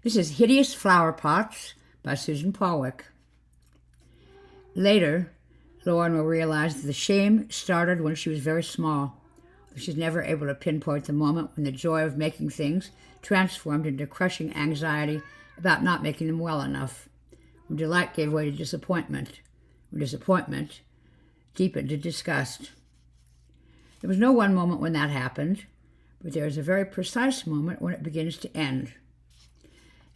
This is Hideous Flowerpots by Susan Palwick. Later, Lauren will realize that the shame started when she was very small. She's never able to pinpoint the moment when the joy of making things transformed into crushing anxiety about not making them well enough, when delight gave way to disappointment, when disappointment deepened to disgust. There was no one moment when that happened, but there is a very precise moment when it begins to end.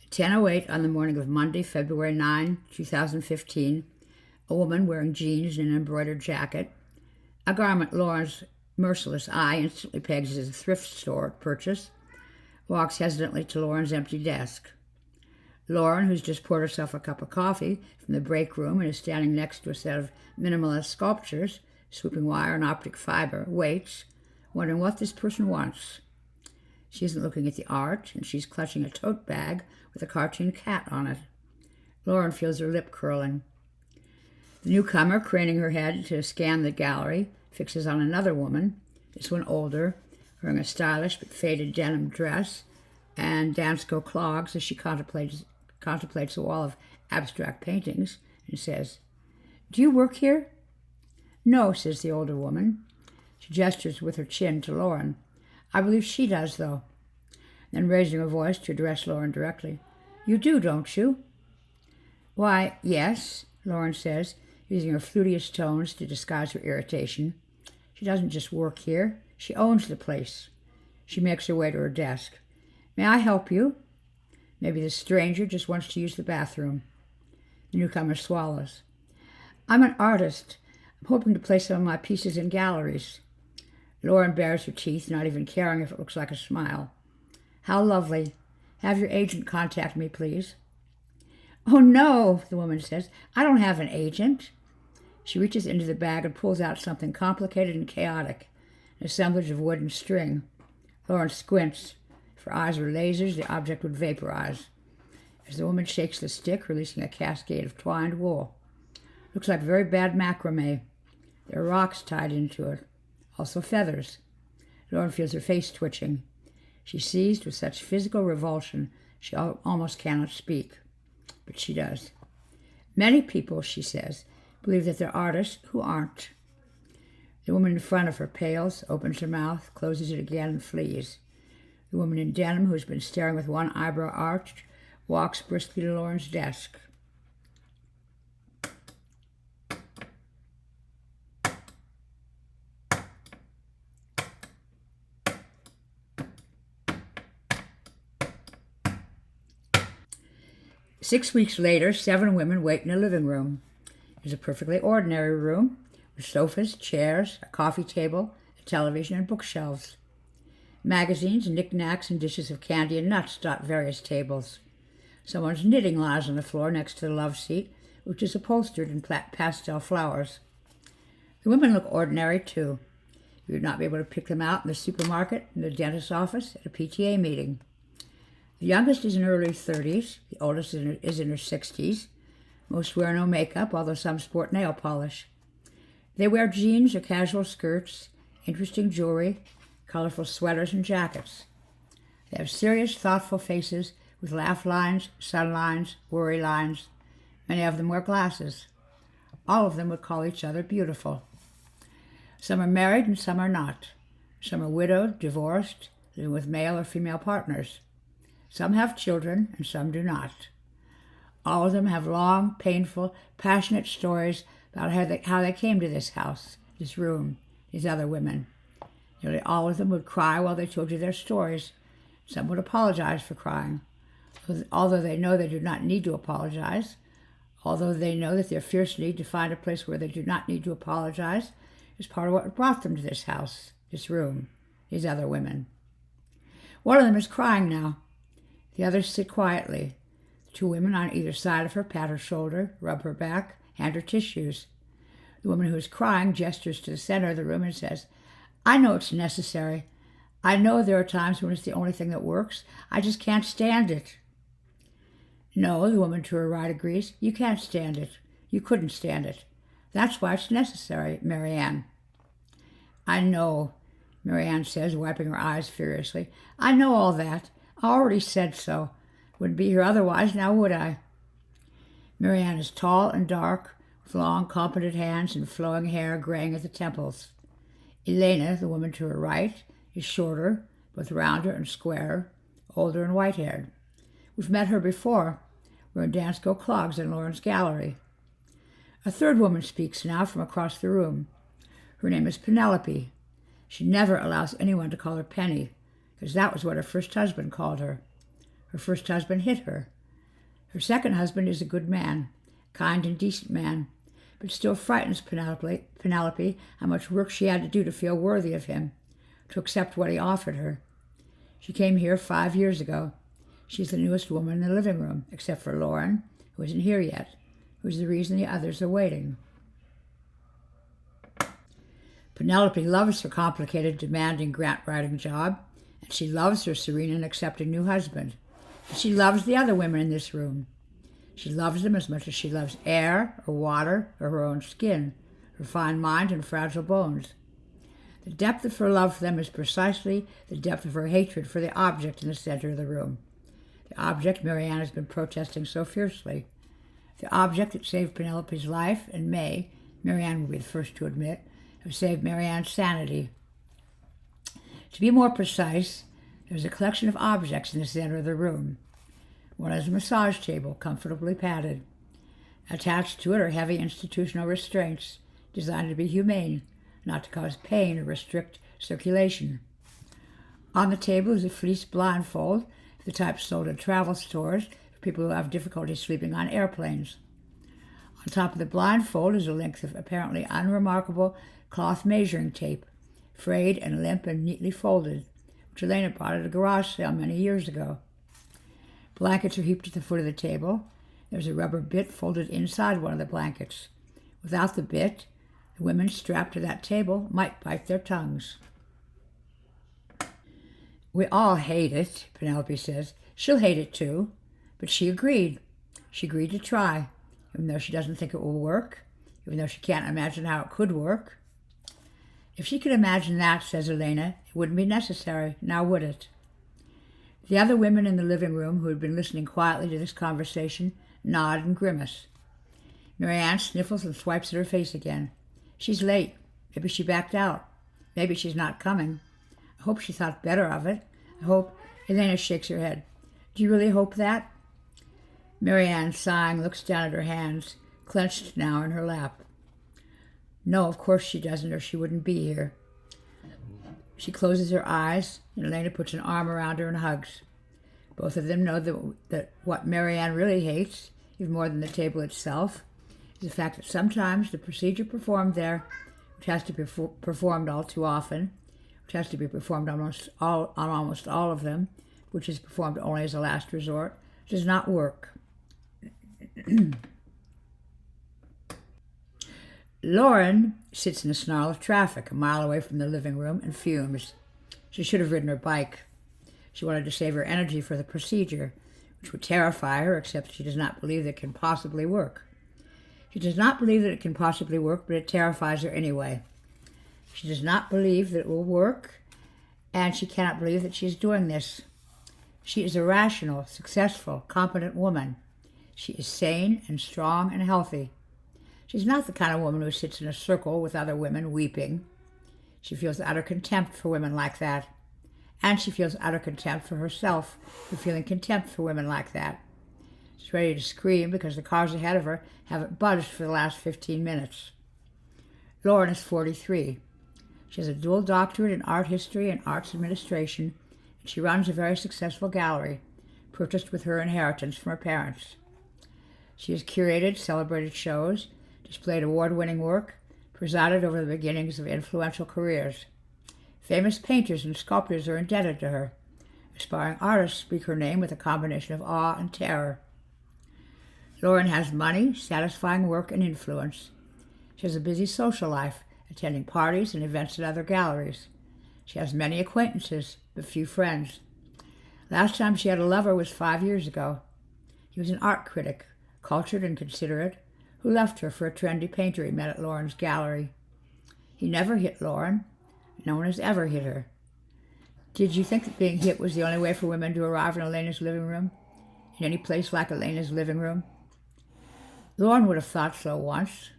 At 10:08 on the morning of Monday, February 9, 2015, a woman wearing jeans and an embroidered jacket, a garment Lauren's merciless eye instantly pegs as a thrift store purchase, walks hesitantly to Lauren's empty desk. Lauren, who's just poured herself a cup of coffee from the break room and is standing next to a set of minimalist sculptures, swooping wire and optic fiber, waits, wondering what this person wants. She isn't looking at the art, and she's clutching a tote bag with a cartoon cat on it. Lauren feels her lip curling. The newcomer, craning her head to scan the gallery, fixes on another woman, this one older, wearing a stylish but faded denim dress and Dansko clogs as she contemplates a wall of abstract paintings, and says, "Do you work here?" "No," says the older woman. She gestures with her chin to Lauren. "I believe she does, though." Then raising her voice to address Lauren directly, "You do, don't you?" "Why, yes," Lauren says, using her flutiest tones to disguise her irritation. She doesn't just work here. She owns the place. She makes her way to her desk. "May I help you?" Maybe the stranger just wants to use the bathroom. The newcomer swallows. "I'm an artist. I'm hoping to place some of my pieces in galleries." Lauren bares her teeth, not even caring if it looks like a smile. "How lovely. Have your agent contact me, please." "Oh, no," the woman says. "I don't have an agent." She reaches into the bag and pulls out something complicated and chaotic, an assemblage of wood and string. Lauren squints. If her eyes were lasers, the object would vaporize. As the woman shakes the stick, releasing a cascade of twined wool. Looks like very bad macrame. There are rocks tied into it. Also feathers. Lauren feels her face twitching. She's seized with such physical revulsion she almost cannot speak. But she does. "Many people," she says, "believe that they're artists who aren't." The woman in front of her pales, opens her mouth, closes it again, and flees. The woman in denim, who's been staring with one eyebrow arched, walks briskly to Lauren's desk. Six weeks later, 7 women wait in a living room. It's a perfectly ordinary room with sofas, chairs, a coffee table, a television, and bookshelves. Magazines, knickknacks, and dishes of candy and nuts dot various tables. Someone's knitting lies on the floor next to the love seat, which is upholstered in pastel flowers. The women look ordinary, too. You would not be able to pick them out in the supermarket, in the dentist's office, at a PTA meeting. The youngest is in her early 30s. The oldest is in her 60s. Most wear no makeup, although some sport nail polish. They wear jeans or casual skirts, interesting jewelry, colorful sweaters and jackets. They have serious, thoughtful faces with laugh lines, sun lines, worry lines. Many of them wear glasses. All of them would call each other beautiful. Some are married and some are not. Some are widowed, divorced, living with male or female partners. Some have children and some do not. All of them have long, painful, passionate stories about how they came to this house, this room, these other women. Nearly all of them would cry while they told you their stories. Some would apologize for crying, although they know they do not need to apologize, although they know that their fierce need to find a place where they do not need to apologize is part of what brought them to this house, this room, these other women. One of them is crying now. The others sit quietly. The 2 women on either side of her pat her shoulder, rub her back, hand her tissues. The woman who is crying gestures to the center of the room and says, "I know it's necessary. I know there are times when it's the only thing that works. I just can't stand it." "No," the woman to her right agrees. "You can't stand it. You couldn't stand it. That's why it's necessary, Marianne." "I know," Marianne says, wiping her eyes furiously. "I know all that. I already said so. Wouldn't be here otherwise, now would I? Marianne is tall and dark, with long, competent hands and flowing hair graying at the temples. Elena, the woman to her right, is shorter, both rounder and squarer, older and white-haired. We've met her before. We're in Dansko Clogs in Lauren's gallery. A third woman speaks now from across the room. Her name is Penelope. She never allows anyone to call her Penny, because that was what her first husband called her. Her first husband hit her. Her second husband is a good man, kind and decent man, but still frightens Penelope how much work she had to do to feel worthy of him, to accept what he offered her. She came here 5 years ago. She's the newest woman in the living room, except for Lauren, who isn't here yet, who's the reason the others are waiting. Penelope loves her complicated, demanding grant-writing job, and she loves her serene and accepting new husband. And she loves the other women in this room. She loves them as much as she loves air or water or her own skin, her fine mind and fragile bones. The depth of her love for them is precisely the depth of her hatred for the object in the center of the room. The object Marianne has been protesting so fiercely. The object that saved Penelope's life and may, Marianne will be the first to admit, have saved Marianne's sanity. To be more precise, there's a collection of objects in the center of the room. One is a massage table, comfortably padded. Attached to it are heavy institutional restraints, designed to be humane, not to cause pain or restrict circulation. On the table is a fleece blindfold, the type sold at travel stores for people who have difficulty sleeping on airplanes. On top of the blindfold is a length of apparently unremarkable cloth measuring tape, frayed and limp and neatly folded, which Elena bought at a garage sale many years ago. Blankets are heaped at the foot of the table. There's a rubber bit folded inside one of the blankets. Without the bit, the women strapped to that table might bite their tongues. We all hate it, Penelope says. She'll hate it too. But she agreed. She agreed to try, even though she doesn't think it will work, even though she can't imagine how it could work. If she could imagine that, says Elena, it wouldn't be necessary, now would it? The other women in the living room, who had been listening quietly to this conversation, nod and grimace. Marianne sniffles and swipes at her face again. She's late. Maybe she backed out. Maybe she's not coming. I hope she thought better of it. I hope... Elena shakes her head. Do you really hope that? Marianne, sighing, looks down at her hands, clenched now in her lap. No, of course she doesn't, or she wouldn't be here. She closes her eyes, and Elena puts an arm around her and hugs. Both of them know that what Marianne really hates, even more than the table itself, is the fact that sometimes the procedure performed there, which has to be performed all too often, which has to be performed on almost all of them, which is performed only as a last resort, does not work. Lauren sits in a snarl of traffic a mile away from the living room and fumes. She should have ridden her bike. She wanted to save her energy for the procedure, which would terrify her, except she does not believe that it can possibly work. She does not believe that it can possibly work, but it terrifies her anyway. She does not believe that it will work, and she cannot believe that she is doing this. She is a rational, successful, competent woman. She is sane and strong and healthy. She's not the kind of woman who sits in a circle with other women weeping. She feels utter contempt for women like that. And she feels utter contempt for herself for feeling contempt for women like that. She's ready to scream because the cars ahead of her haven't budged for the last 15 minutes. Lauren is 43. She has a dual doctorate in art history and arts administration, and she runs a very successful gallery, purchased with her inheritance from her parents. She has curated celebrated shows, displayed award-winning work, presided over the beginnings of influential careers. Famous painters and sculptors are indebted to her. Aspiring artists speak her name with a combination of awe and terror. Lauren has money, satisfying work, and influence. She has a busy social life, attending parties and events at other galleries. She has many acquaintances, but few friends. Last time she had a lover was 5 years ago. He was an art critic, cultured and considerate, who left her for a trendy painter he met at Lauren's gallery. He never hit Lauren. No one has ever hit her. Did you think that being hit was the only way for women to arrive in Elena's living room? in any place like Elena's living room? Lauren would have thought so once.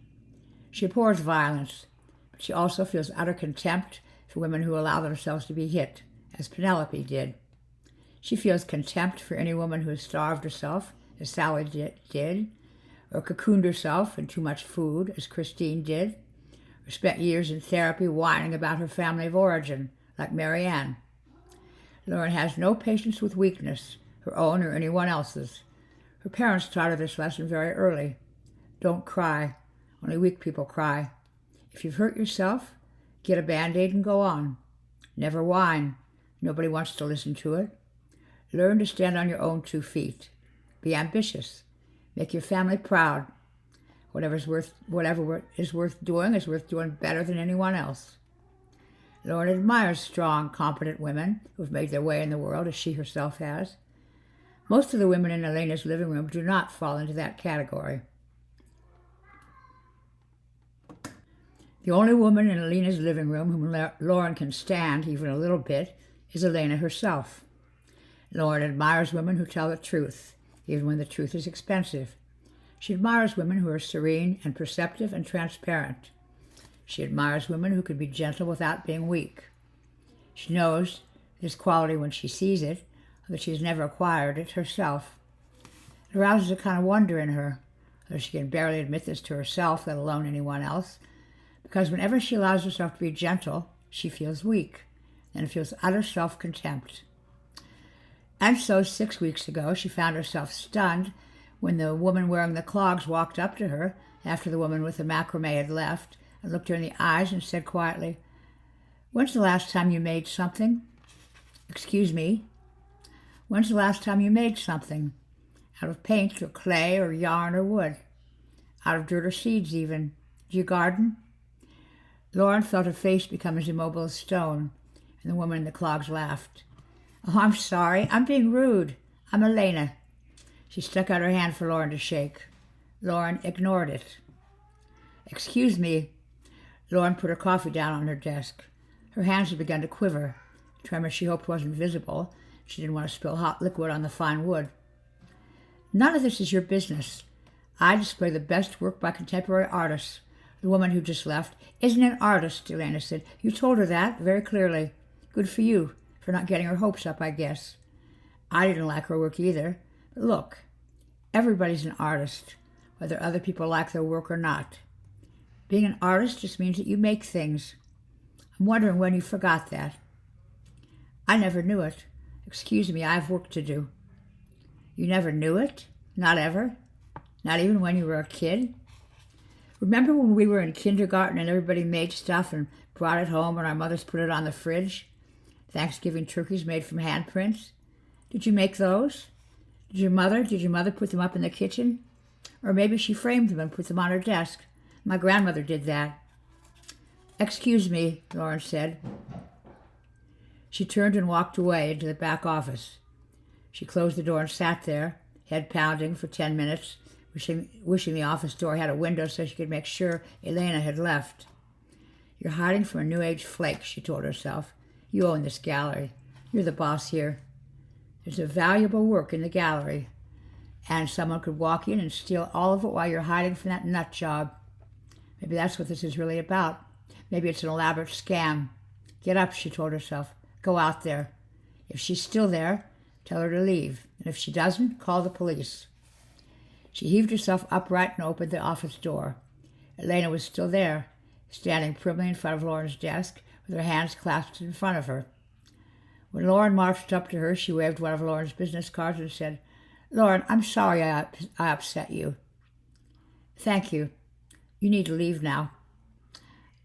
She abhors violence, but she also feels utter contempt for women who allow themselves to be hit, as Penelope did. She feels contempt for any woman who has starved herself, as Sally did, or cocooned herself in too much food, as Christine did, or spent years in therapy whining about her family of origin, like Mary Ann. Lauren has no patience with weakness, her own or anyone else's. Her parents taught her this lesson very early. Don't cry. Only weak people cry. If you've hurt yourself, get a Band-Aid and go on. Never whine. Nobody wants to listen to it. Learn to stand on your own 2 feet. Be ambitious. Make your family proud. Whatever is worth doing is worth doing better than anyone else. Lauren admires strong, competent women who have made their way in the world as she herself has. Most of the women in Elena's living room do not fall into that category. The only woman in Elena's living room whom Lauren can stand even a little bit is Elena herself. Lauren admires women who tell the truth, even when the truth is expensive. She admires women who are serene and perceptive and transparent. She admires women who can be gentle without being weak. She knows this quality when she sees it, that she has never acquired it herself. It arouses a kind of wonder in her, though she can barely admit this to herself, let alone anyone else, because whenever she allows herself to be gentle, she feels weak and feels utter self-contempt. And so 6 weeks ago, she found herself stunned when the woman wearing the clogs walked up to her after the woman with the macrame had left and looked her in the eyes and said quietly, "When's the last time you made something?" "Excuse me?" "When's the last time you made something? Out of paint or clay or yarn or wood? Out of dirt or seeds even? Do you garden?" Lauren felt her face become as immobile as stone, and the woman in the clogs laughed. "Oh, I'm sorry. I'm being rude. I'm Elena." She stuck out her hand for Lauren to shake. Lauren ignored it. "Excuse me." Lauren put her coffee down on her desk. Her hands had begun to quiver, a tremor she hoped wasn't visible. She didn't want to spill hot liquid on the fine wood. "None of this is your business. I display the best work by contemporary artists. The woman who just left isn't an artist," Elena said. "You told her that very clearly. Good for you, for not getting her hopes up, I guess. I didn't like her work either. But look, everybody's an artist, whether other people like their work or not. Being an artist just means that you make things. I'm wondering when you forgot that." "I never knew it. Excuse me, I have work to do." "You never knew it? Not ever? Not even when you were a kid? Remember when we were in kindergarten and everybody made stuff and brought it home and our mothers put it on the fridge? Thanksgiving turkeys made from handprints? Did you make those? Did your mother put them up in the kitchen? Or maybe she framed them and put them on her desk. My grandmother did that." "Excuse me," Lauren said. She turned and walked away into the back office. She closed the door and sat there, head pounding, for 10 minutes, wishing the office door had a window so she could make sure Elena had left. "You're hiding from a New Age flake," she told herself. "You own this gallery. You're the boss here. There's a valuable work in the gallery, and someone could walk in and steal all of it while you're hiding from that nut job. Maybe that's what this is really about. Maybe it's an elaborate scam. Get up," she told herself. "Go out there. If she's still there, tell her to leave. And if she doesn't, call the police." She heaved herself upright and opened the office door. Elena was still there, standing primly in front of Lauren's desk, with her hands clasped in front of her. When Lauren marched up to her, she waved one of Lauren's business cards and said, "Lauren, I'm sorry I upset you." "Thank you. You need to leave now."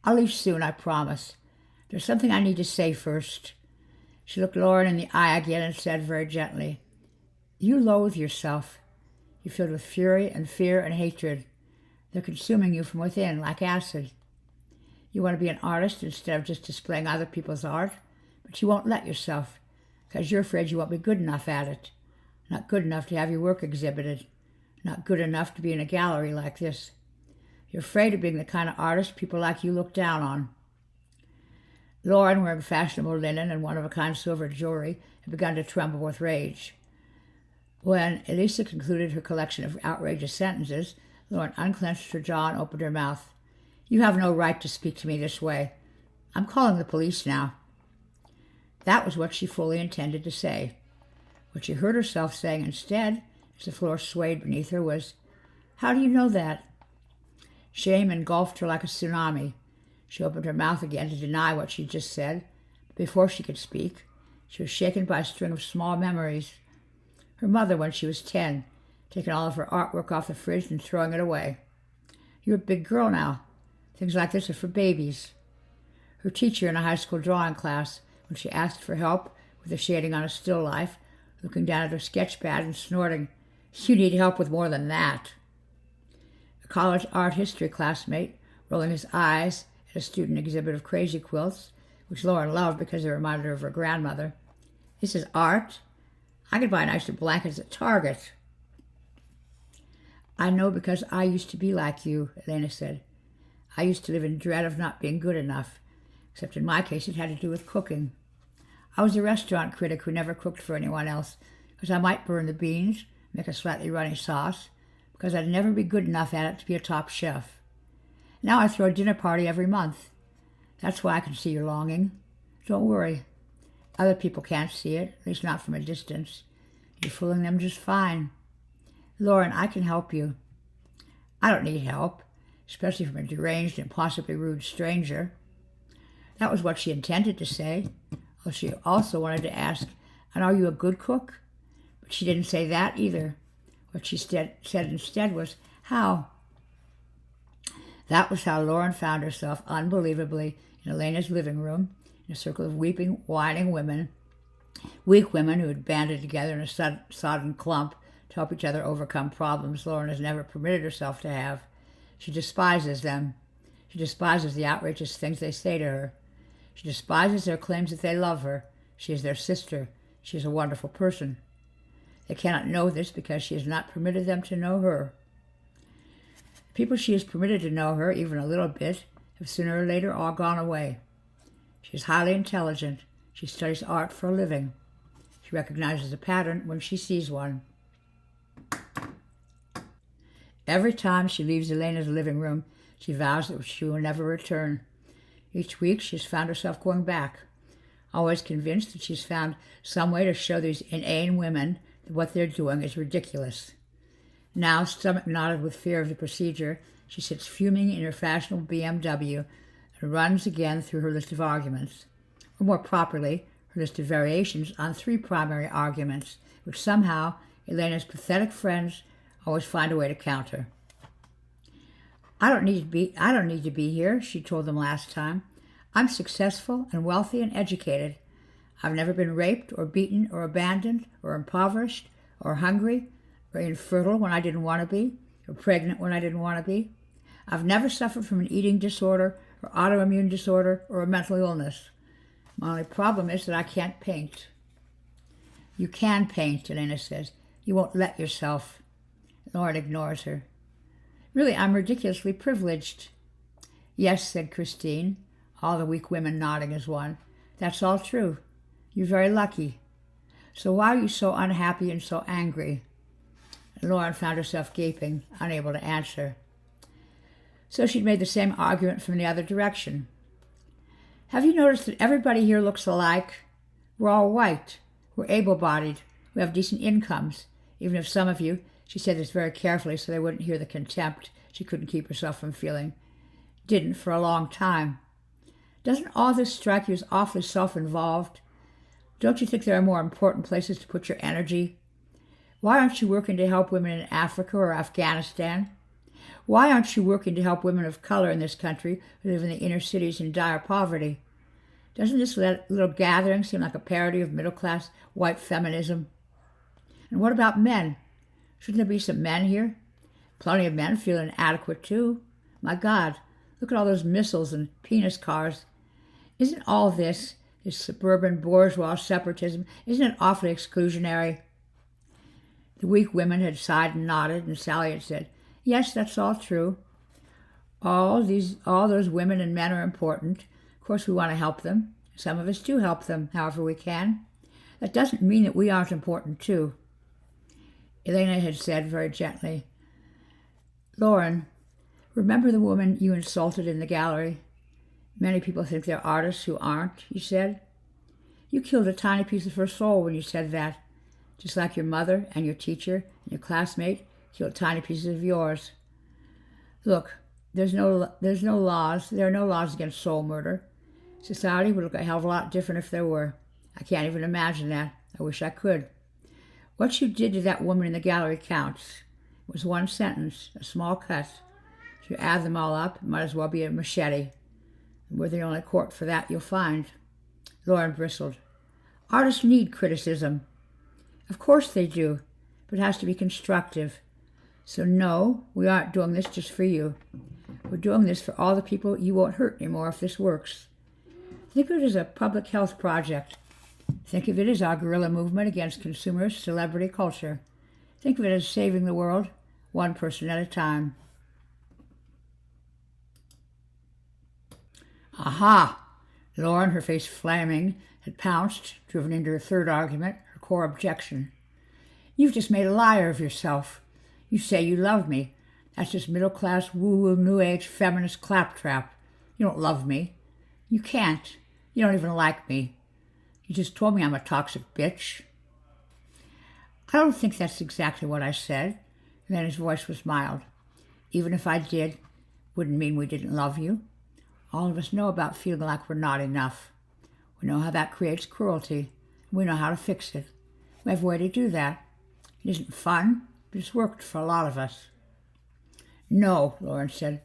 "I'll leave soon, I promise. There's something I need to say first." She looked Lauren in the eye again and said very gently, "You loathe yourself. You're filled with fury and fear and hatred. They're consuming you from within like acid. You want to be an artist instead of just displaying other people's art, but you won't let yourself because you're afraid you won't be good enough at it. Not good enough to have your work exhibited. Not good enough to be in a gallery like this. You're afraid of being the kind of artist people like you look down on." Lauren, wearing fashionable linen and one-of-a-kind silver jewelry, had begun to tremble with rage. When Elisa concluded her collection of outrageous sentences, Lauren unclenched her jaw and opened her mouth. "You have no right to speak to me this way. I'm calling the police now." That was what she fully intended to say. What she heard herself saying instead, as the floor swayed beneath her, was, "How do you know that?" Shame engulfed her like a tsunami. She opened her mouth again to deny what she'd just said, but before she could speak, she was shaken by a string of small memories. Her mother, when she was 10, taking all of her artwork off the fridge and throwing it away. "You're a big girl now. Things like this are for babies." Her teacher in a high school drawing class, when she asked for help with the shading on a still life, looking down at her sketch pad and snorting, "You need help with more than that." A college art history classmate, rolling his eyes at a student exhibit of crazy quilts, which Lauren loved because they reminded her of her grandmother. "This is art? I could buy nicer blankets at Target." "I know because I used to be like you," Elena said. "I used to live in dread of not being good enough, except in my case it had to do with cooking. I was a restaurant critic who never cooked for anyone else, because I might burn the beans, make a slightly runny sauce, because I'd never be good enough at it to be a top chef. Now I throw a dinner party every month. That's why I can see your longing. Don't worry. Other people can't see it, at least not from a distance. You're fooling them just fine. Lauren, I can help you." "I don't need help, especially from a deranged and possibly rude stranger." That was what she intended to say. She also wanted to ask, "And are you a good cook?" But she didn't say that either. What she said instead was, "How?" That was how Lauren found herself unbelievably in Elena's living room, in a circle of weeping, whining women, weak women who had banded together in a sodden clump to help each other overcome problems Lauren has never permitted herself to have. She despises them. She despises the outrageous things they say to her. She despises their claims that they love her. She is their sister. She is a wonderful person. They cannot know this because she has not permitted them to know her. The people she has permitted to know her, even a little bit, have sooner or later all gone away. She is highly intelligent. She studies art for a living. She recognizes a pattern when she sees one. Every time she leaves Elena's living room, she vows that she will never return. Each week she has found herself going back, always convinced that she's found some way to show these inane women that what they're doing is ridiculous. Now, stomach knotted with fear of the procedure, she sits fuming in her fashionable BMW and runs again through her list of arguments, or more properly, her list of variations on 3 primary arguments, which somehow Elena's pathetic friends always find a way to counter. I don't need to be here," she told them last time. "I'm successful and wealthy and educated. I've never been raped or beaten or abandoned or impoverished or hungry or infertile when I didn't want to be or pregnant when I didn't want to be. I've never suffered from an eating disorder or autoimmune disorder or a mental illness. My only problem is that I can't paint." "You can paint," Elena says. "You won't let yourself." Lauren ignores her. "Really, I'm ridiculously privileged." "Yes," said Christine, all the weak women nodding as one. "That's all true. You're very lucky. So why are you so unhappy and so angry?" And Lauren found herself gaping, unable to answer. So she'd made the same argument from the other direction. "Have you noticed that everybody here looks alike? We're all white. We're able-bodied. We have decent incomes. Even if some of you," she said this very carefully so they wouldn't hear the contempt she couldn't keep herself from feeling, "didn't for a long time. Doesn't all this strike you as awfully self-involved? Don't you think there are more important places to put your energy? Why aren't you working to help women in Africa or Afghanistan? Why aren't you working to help women of color in this country who live in the inner cities in dire poverty? Doesn't this little gathering seem like a parody of middle-class white feminism? And what about men? Shouldn't there be some men here? Plenty of men feel inadequate, too. My God, look at all those missiles and penis cars. Isn't all this suburban bourgeois separatism, isn't it awfully exclusionary?" The weak women had sighed and nodded, and Sally had said, "Yes, that's all true. All those women and men are important. Of course, we want to help them. Some of us do help them, however we can. That doesn't mean that we aren't important, too." Elena had said very gently, "Lauren, remember the woman you insulted in the gallery? Many people think they're artists who aren't," he said. "You killed a tiny piece of her soul when you said that, just like your mother and your teacher and your classmate killed tiny pieces of yours. Look, there are no laws against soul murder. Society would look a hell of a lot different if there were. I can't even imagine that. I wish I could. What you did to that woman in the gallery counts. It was one sentence, a small cut. If you add them all up, it might as well be a machete. And we're the only court for that you'll find." Lauren bristled. "Artists need criticism." "Of course they do, but it has to be constructive. So no, we aren't doing this just for you. We're doing this for all the people you won't hurt anymore if this works. Think of it as a public health project. Think of it as our guerrilla movement against consumer celebrity culture. Think of it as saving the world, one person at a time." "Aha!" Lauren, her face flaming, had pounced, driven into her third argument, her core objection. "You've just made a liar of yourself. You say you love me. That's just middle-class, woo-woo, new-age, feminist claptrap. You don't love me. You can't. You don't even like me. You just told me I'm a toxic bitch." "I don't think that's exactly what I said." And then his voice was mild. "Even if I did, wouldn't mean we didn't love you. All of us know about feeling like we're not enough. We know how that creates cruelty. We know how to fix it. We have a way to do that. It isn't fun, but it's worked for a lot of us." "No," Lauren said.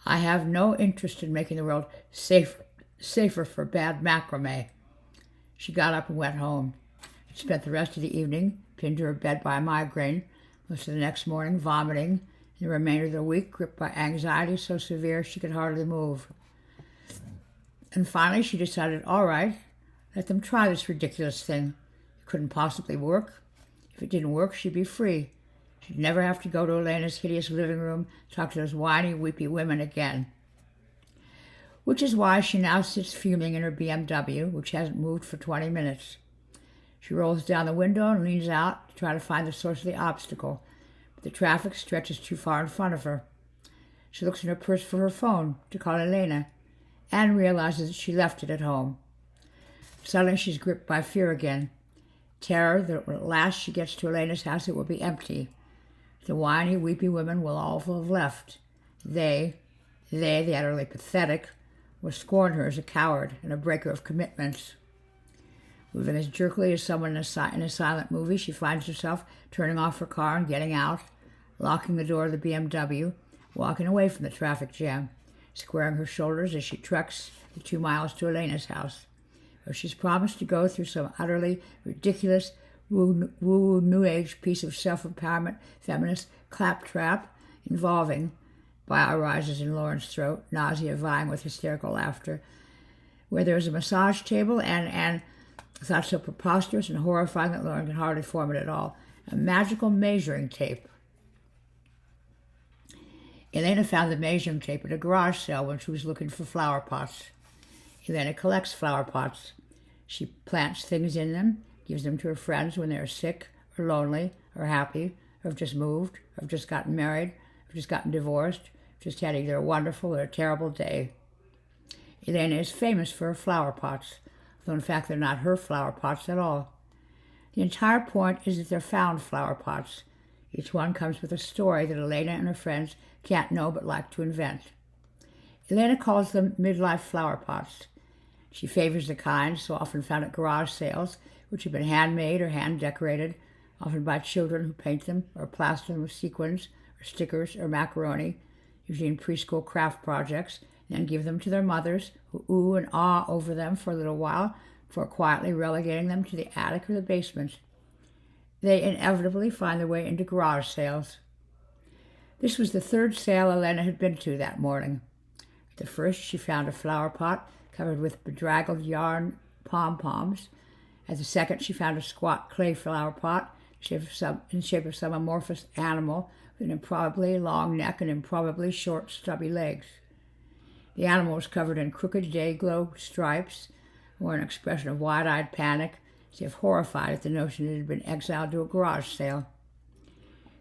"I have no interest in making the world safer for bad macrame." She got up and went home. She spent the rest of the evening pinned to her bed by a migraine, most of the next morning vomiting, and the remainder of the week gripped by anxiety so severe she could hardly move. And finally she decided, all right, let them try this ridiculous thing. It couldn't possibly work. If it didn't work, she'd be free. She'd never have to go to Elena's hideous living room, talk to those whiny, weepy women again. Which is why she now sits fuming in her BMW, which hasn't moved for 20 minutes. She rolls down the window and leans out to try to find the source of the obstacle, but the traffic stretches too far in front of her. She looks in her purse for her phone to call Elena, and realizes that she left it at home. Suddenly she's gripped by fear again. Terror that when at last she gets to Elena's house it will be empty. The whiny, weepy women will all have left. They, the utterly pathetic, will scorn her as a coward and a breaker of commitments. Moving as jerkily as someone in a silent movie, she finds herself turning off her car and getting out, locking the door of the BMW, walking away from the traffic jam, squaring her shoulders as she treks the 2 miles to Elena's house, where she's promised to go through some utterly ridiculous, woo-woo, new-age piece of self-empowerment feminist claptrap involving, bile rises in Lauren's throat, nausea vying with hysterical laughter, where there's a massage table and a thought so preposterous and horrifying that Lauren can hardly form it at all, a magical measuring tape. Elena found the measuring tape at a garage sale when she was looking for flower pots. Elena collects flower pots. She plants things in them, gives them to her friends when they're sick or lonely or happy or have just moved or have just gotten married or just gotten divorced, or just had either a wonderful or a terrible day. Elena is famous for her flower pots, though in fact they're not her flower pots at all. The entire point is that they're found flower pots. Each one comes with a story that Elena and her friends can't know but like to invent. Elena calls them midlife flower pots. She favors the kind so often found at garage sales, which have been handmade or hand-decorated, often by children who paint them or plaster them with sequins or stickers or macaroni, usually in preschool craft projects, and then give them to their mothers, who ooh and ah over them for a little while before quietly relegating them to the attic or the basement. They inevitably find their way into garage sales. This was the third sale Elena had been to that morning. At the first, she found a flower pot covered with bedraggled yarn pom-poms. At the second, she found a squat clay flower pot in shape of some amorphous animal with an improbably long neck and improbably short, stubby legs. The animal was covered in crooked day-glow stripes, wore an expression of wide-eyed panic, as if horrified at the notion it had been exiled to a garage sale.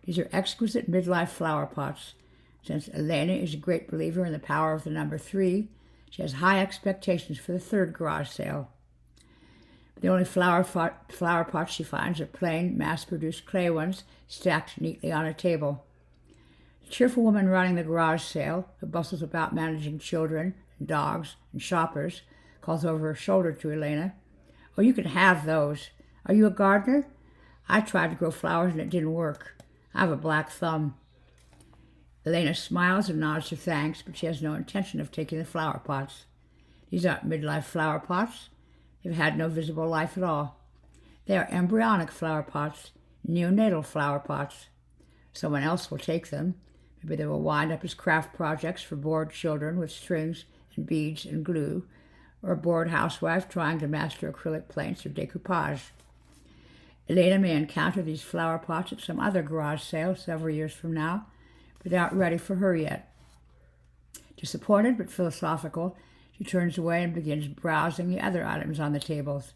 These are exquisite midlife flower pots. Since Elena is a great believer in the power of the number 3, she has high expectations for the 3rd garage sale. The only flower pots she finds are plain, mass-produced clay ones stacked neatly on a table. The cheerful woman running the garage sale, who bustles about managing children and dogs and shoppers, calls over her shoulder to Elena, "Oh, you can have those. Are you a gardener? I tried to grow flowers and it didn't work. I have a black thumb." Elena smiles and nods her thanks, but she has no intention of taking the flower pots. These aren't midlife flower pots. They've had no visible life at all. They are embryonic flower pots, neonatal flower pots. Someone else will take them. Maybe they will wind up as craft projects for bored children with strings and beads and glue, or a bored housewife trying to master acrylic paints or decoupage. Elena may encounter these flower pots at some other garage sale several years from now, but they aren't ready for her yet. Disappointed but philosophical, she turns away and begins browsing the other items on the tables.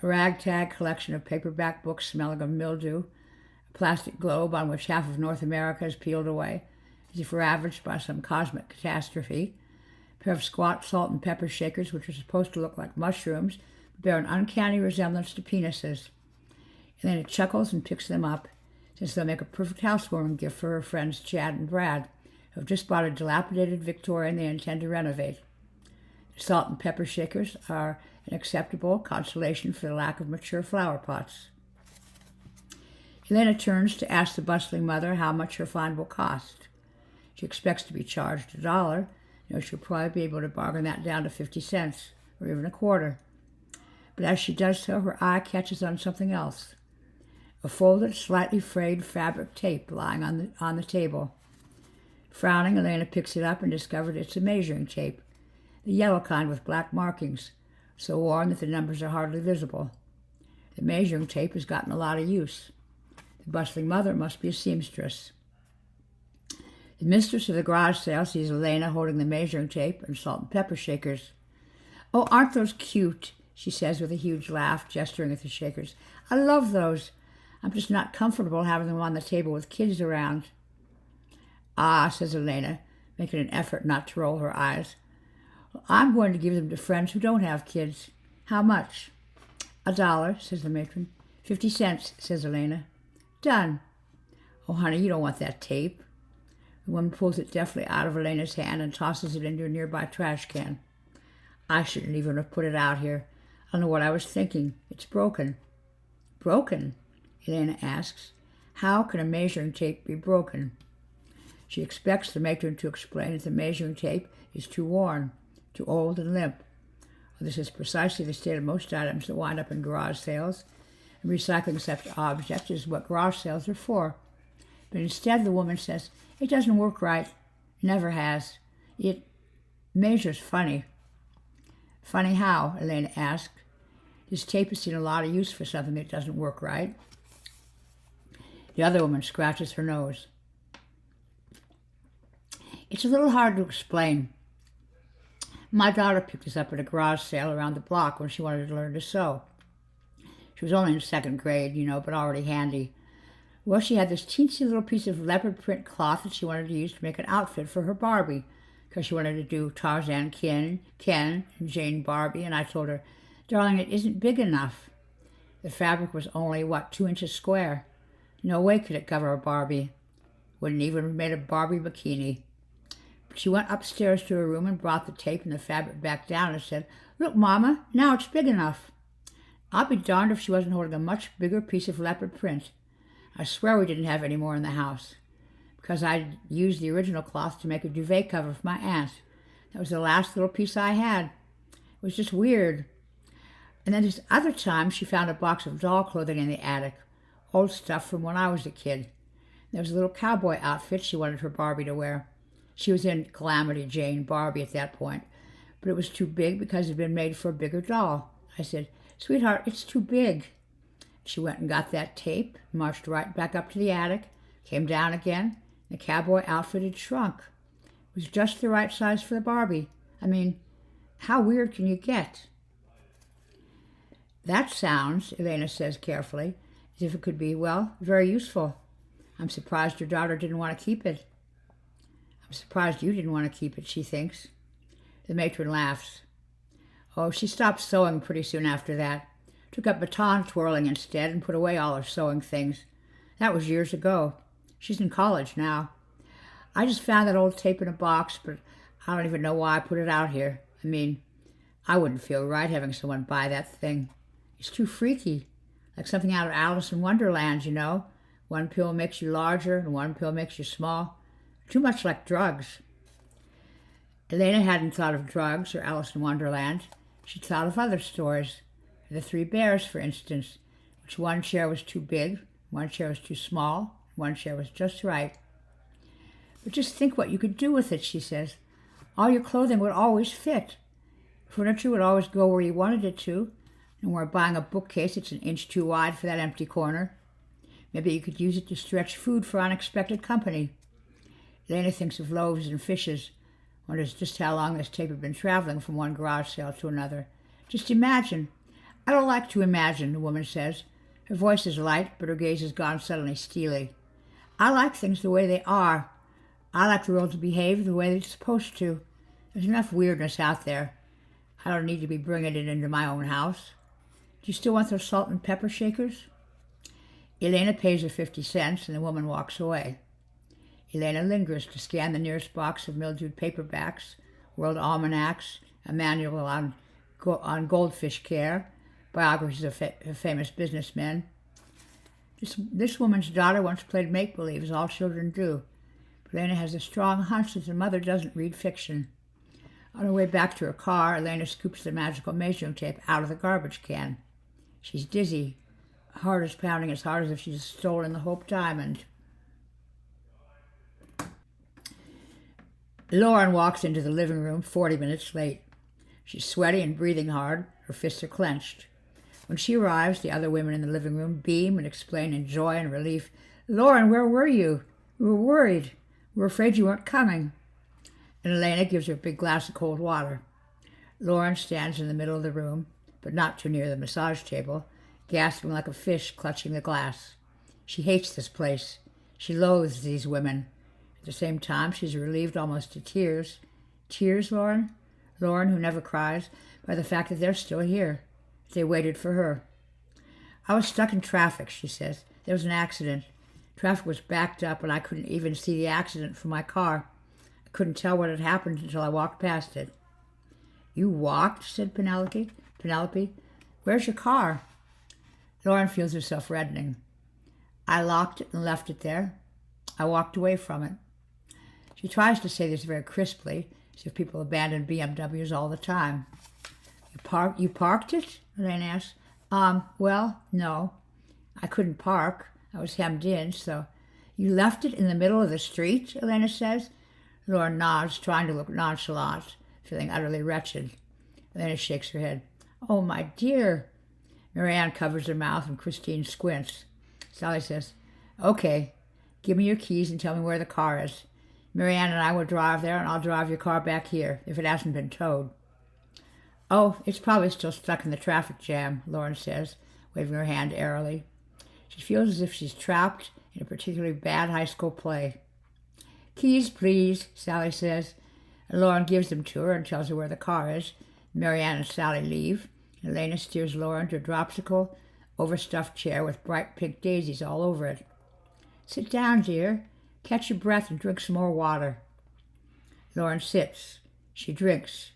A ragtag collection of paperback books smelling of mildew, a plastic globe on which half of North America is peeled away, as if ravaged by some cosmic catastrophe, a pair of squat salt and pepper shakers which are supposed to look like mushrooms, but bear an uncanny resemblance to penises. Elena chuckles and picks them up, since they'll make a perfect housewarming gift for her friends Chad and Brad, who have just bought a dilapidated Victorian they intend to renovate. The salt and pepper shakers are an acceptable consolation for the lack of mature flower pots. Elena turns to ask the bustling mother how much her find will cost. She expects to be charged $1, she'll probably be able to bargain that down to 50 cents, or even a quarter. But as she does so, her eye catches on something else. A folded, slightly frayed fabric tape lying on the table. Frowning, Elena picks it up and discovers it's a measuring tape, the yellow kind with black markings, so worn that the numbers are hardly visible. The measuring tape has gotten a lot of use. The bustling mother must be a seamstress. The mistress of the garage sale sees Elena holding the measuring tape and salt and pepper shakers. "Oh, aren't those cute?" she says with a huge laugh, gesturing at the shakers. "I love those. I'm just not comfortable having them on the table with kids around." "Ah," says Elena, making an effort not to roll her eyes. "Well, I'm going to give them to friends who don't have kids. How much?" $1, says the matron. 50 cents, says Elena. "Done." "Oh, honey, you don't want that tape." The woman pulls it deftly out of Elena's hand and tosses it into a nearby trash can. "I shouldn't even have put it out here. I don't know what I was thinking. It's broken." "Broken?" Elena asks. How can a measuring tape be broken? She expects the matron to explain that the measuring tape is too worn, too old and limp. Well, this is precisely the state of most items that wind up in garage sales, and recycling such objects is what garage sales are for. But instead, the woman says, "It doesn't work right. Never has. It measures funny." "Funny how?" Elena asked. "This tape has seen a lot of use for something that doesn't work right." The other woman scratches her nose. "It's a little hard to explain. My daughter picked this up at a garage sale around the block when she wanted to learn to sew. She was only in second grade, but already handy. Well, she had this teensy little piece of leopard print cloth that she wanted to use to make an outfit for her Barbie, because she wanted to do Tarzan Ken, and Jane Barbie, and I told her, 'Darling, it isn't big enough.' The fabric was only, 2 inches square. No way could it cover a Barbie. Wouldn't even have made a Barbie bikini. But she went upstairs to her room and brought the tape and the fabric back down and said, 'Look, Mama, now it's big enough.' I'll be darned if she wasn't holding a much bigger piece of leopard print. I swear we didn't have any more in the house, because I'd used the original cloth to make a duvet cover for my aunt. That was the last little piece I had. It was just weird. And then this other time, she found a box of doll clothing in the attic, old stuff from when I was a kid. There was a little cowboy outfit she wanted her Barbie to wear. She was in Calamity Jane Barbie at that point, but it was too big because it had been made for a bigger doll. I said, 'Sweetheart, it's too big.' She went and got that tape, marched right back up to the attic, came down again, and the cowboy outfit had shrunk. It was just the right size for the Barbie. I mean, how weird can you get?" "That sounds," Elena says carefully, "as if it could be, very useful. I'm surprised your daughter didn't want to keep it. I'm surprised you didn't want to keep it, she thinks. The matron laughs. Oh, she stopped sewing pretty soon after that. Took up baton twirling instead and put away all her sewing things. That was years ago. She's in college now. I just found that old tape in a box, but I don't even know why I put it out here. I mean, I wouldn't feel right having someone buy that thing. It's too freaky. Like something out of Alice in Wonderland, you know. One pill makes you larger and one pill makes you small. Too much like drugs. Elena hadn't thought of drugs or Alice in Wonderland. She'd thought of other stories. The Three Bears, for instance, which one chair was too big, one chair was too small, one chair was just right. But just think what you could do with it, she says. All your clothing would always fit. Furniture would always go where you wanted it to. And we're buying a bookcase that's an inch too wide for that empty corner. Maybe you could use it to stretch food for unexpected company. Elena thinks of loaves and fishes, wonders just how long this tape had been traveling from one garage sale to another. Just imagine. I don't like to imagine, the woman says. Her voice is light, but her gaze has gone suddenly steely. I like things the way they are. I like the world to behave the way it's supposed to. There's enough weirdness out there. I don't need to be bringing it into my own house. Do you still want those salt and pepper shakers? Elena pays her 50 cents and the woman walks away. Elena lingers to scan the nearest box of mildewed paperbacks, world almanacs, a manual on goldfish care, biographies of famous businessmen. This woman's daughter once played make-believe, as all children do. Elena has a strong hunch that her mother doesn't read fiction. On her way back to her car, Elena scoops the magical measuring tape out of the garbage can. She's dizzy. Her heart is pounding as hard as if she's stolen the Hope Diamond. Lauren walks into the living room 40 minutes late. She's sweaty and breathing hard. Her fists are clenched. When she arrives, the other women in the living room beam and explain in joy and relief. Lauren, where were you? We were worried. We were afraid you weren't coming. And Elena gives her a big glass of cold water. Lauren stands in the middle of the room, but not too near the massage table, gasping like a fish clutching the glass. She hates this place. She loathes these women. At the same time, she's relieved almost to tears. Tears, Lauren? Lauren, who never cries, by the fact that they're still here. They waited for her. I was stuck in traffic, she says. There was an accident. Traffic was backed up and I couldn't even see the accident from my car. I couldn't tell what had happened until I walked past it. You walked, said Penelope. Where's your car? Lauren feels herself reddening. I locked it and left it there. I walked away from it. She tries to say this very crisply, as if people abandon BMWs all the time. You parked it? Elena asks. Well, no. I couldn't park. I was hemmed in, so... You left it in the middle of the street, Elena says. Lauren nods, trying to look nonchalant, feeling utterly wretched. Elena shakes her head. Oh, my dear. Marianne covers her mouth and Christine squints. Sally says, Okay, give me your keys and tell me where the car is. Marianne and I will drive there, and I'll drive your car back here, if it hasn't been towed. Oh, it's probably still stuck in the traffic jam, Lauren says, waving her hand airily. She feels as if she's trapped in a particularly bad high school play. Keys, please, Sally says. And Lauren gives them to her and tells her where the car is. Marianne and Sally leave. Elena steers Lauren to a dropsical, overstuffed chair with bright pink daisies all over it. Sit down, dear. Catch your breath and drink some more water. Lauren sits. She drinks.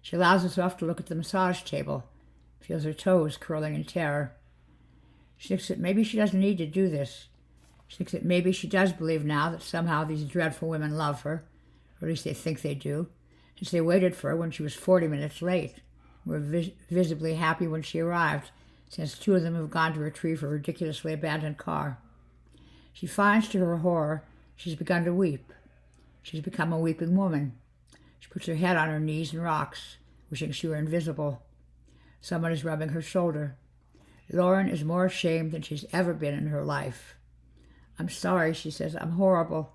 She allows herself to look at the massage table, feels her toes curling in terror. She thinks that maybe she doesn't need to do this. She thinks that maybe she does believe now that somehow these dreadful women love her, or at least they think they do, since they waited for her when she was 40 minutes late, and were visibly happy when she arrived, since 2 of them have gone to retrieve her ridiculously abandoned car. She finds to her horror she's begun to weep. She's become a weeping woman. She puts her head on her knees and rocks, wishing she were invisible. Someone is rubbing her shoulder. Lauren is more ashamed than she's ever been in her life. I'm sorry, she says. I'm horrible.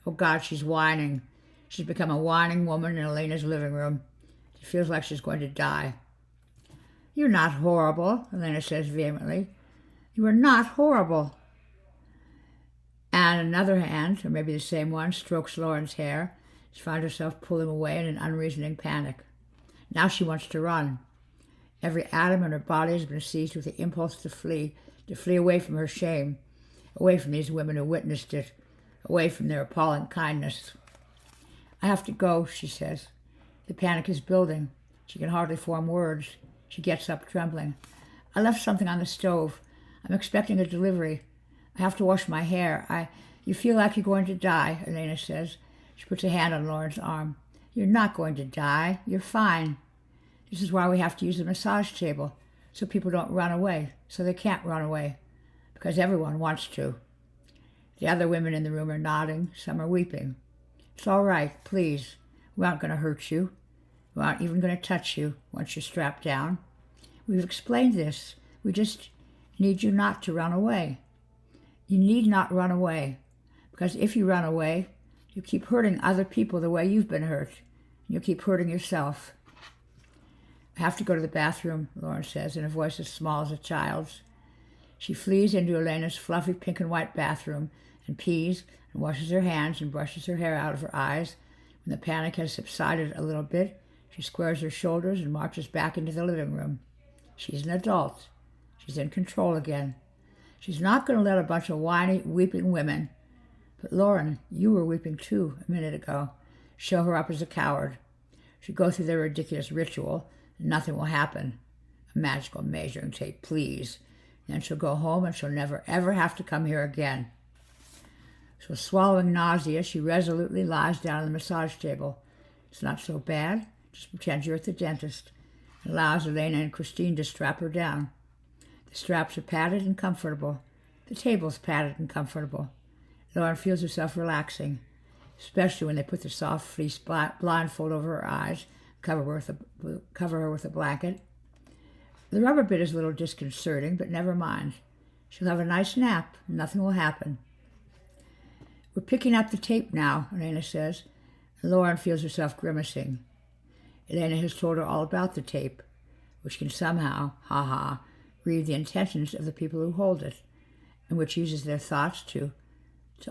Oh, God, she's whining. She's become a whining woman in Elena's living room. She feels like she's going to die. You're not horrible, Elena says vehemently. You are not horrible. And another hand, or maybe the same one, strokes Lauren's hair. She finds herself pulling away in an unreasoning panic. Now she wants to run. Every atom in her body has been seized with the impulse to flee away from her shame, away from these women who witnessed it, away from their appalling kindness. I have to go, she says. The panic is building. She can hardly form words. She gets up, trembling. I left something on the stove. I'm expecting a delivery. I have to wash my hair. You feel like you're going to die, Elena says. She puts a hand on Lauren's arm. You're not going to die. You're fine. This is why we have to use the massage table, so people don't run away, so they can't run away, because everyone wants to. The other women in the room are nodding. Some are weeping. It's all right, please. We aren't going to hurt you. We aren't even going to touch you once you're strapped down. We've explained this. We just need you not to run away. You need not run away, because if you run away, you keep hurting other people the way you've been hurt. You'll keep hurting yourself. I have to go to the bathroom, Lauren says, in a voice as small as a child's. She flees into Elena's fluffy pink and white bathroom and pees and washes her hands and brushes her hair out of her eyes. When the panic has subsided a little bit, she squares her shoulders and marches back into the living room. She's an adult. She's in control again. She's not going to let a bunch of whiny, weeping women, but Lauren, you were weeping too a minute ago, show her up as a coward. She'll go through their ridiculous ritual, and nothing will happen. A magical measuring tape, please. Then she'll go home and she'll never, ever have to come here again. So swallowing nausea, she resolutely lies down on the massage table. It's not so bad. Just pretend you're at the dentist. It allows Elena and Christine to strap her down. The straps are padded and comfortable. The table's padded and comfortable. Lauren feels herself relaxing, especially when they put the soft fleece blindfold over her eyes, cover her with a blanket. The rubber bit is a little disconcerting, but never mind. She'll have a nice nap. Nothing will happen. We're picking up the tape now, Elena says, and Lauren feels herself grimacing. Elena has told her all about the tape, which can somehow, read the intentions of the people who hold it, and which uses their thoughts to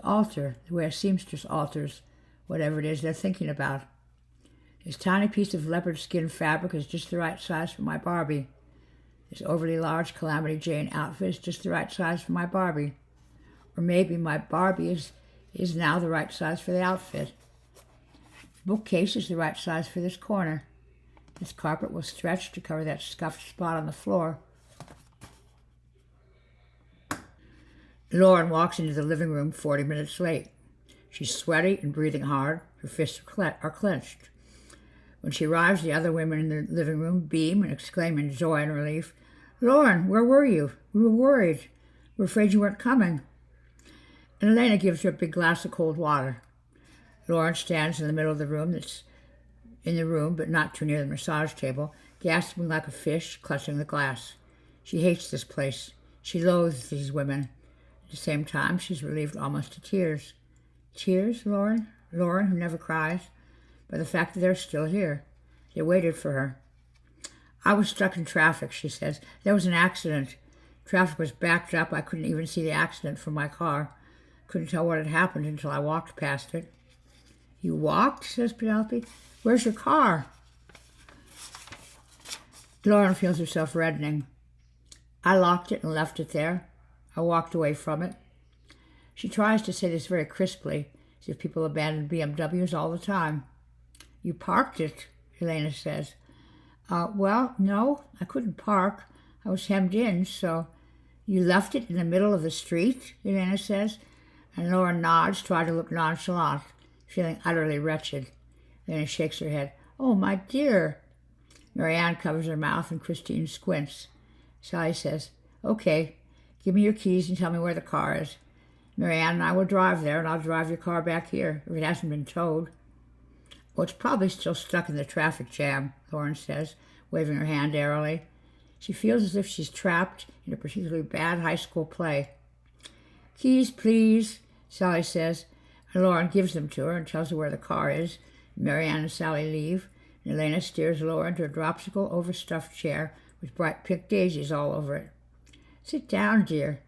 alter the way a seamstress alters whatever it is they're thinking about. This tiny piece of leopard skin fabric is just the right size for my Barbie. This overly large Calamity Jane outfit is just the right size for my Barbie. Or maybe my Barbie is now the right size for the outfit. The bookcase is the right size for this corner. This carpet will stretch to cover that scuffed spot on the floor. Lauren walks into the living room 40 minutes late. She's sweaty and breathing hard. Her fists are clenched. When she arrives, the other women in the living room beam and exclaim in joy and relief, Lauren, where were you? We were worried. We were afraid you weren't coming. And Elena gives her a big glass of cold water. Lauren stands in the middle of the room but not too near the massage table, gasping like a fish, clutching the glass. She hates this place. She loathes these women. At the same time, she's relieved almost to tears. Tears, Lauren? Lauren, who never cries? By the fact that they're still here. They waited for her. I was stuck in traffic, she says. There was an accident. Traffic was backed up. I couldn't even see the accident from my car. Couldn't tell what had happened until I walked past it. You walked, says Penelope. Where's your car? Lauren feels herself reddening. I locked it and left it there. I walked away from it. She tries to say this very crisply, as if people abandon BMWs all the time. You parked it, Elena says. Well, no, I couldn't park. I was hemmed in, so... You left it in the middle of the street, Elena says, and Lauren nods, trying to look nonchalant, feeling utterly wretched. Elena shakes her head. Oh, my dear. Marianne covers her mouth and Christine squints. Sally says, Okay, give me your keys and tell me where the car is. Marianne and I will drive there, and I'll drive your car back here, if it hasn't been towed. Well, it's probably still stuck in the traffic jam, Lauren says, waving her hand airily. She feels as if she's trapped in a particularly bad high school play. Keys, please, Sally says, and Lauren gives them to her and tells her where the car is. Marianne and Sally leave, and Elena steers Lauren to a dropsical, overstuffed chair with bright pink daisies all over it. Sit down, dear.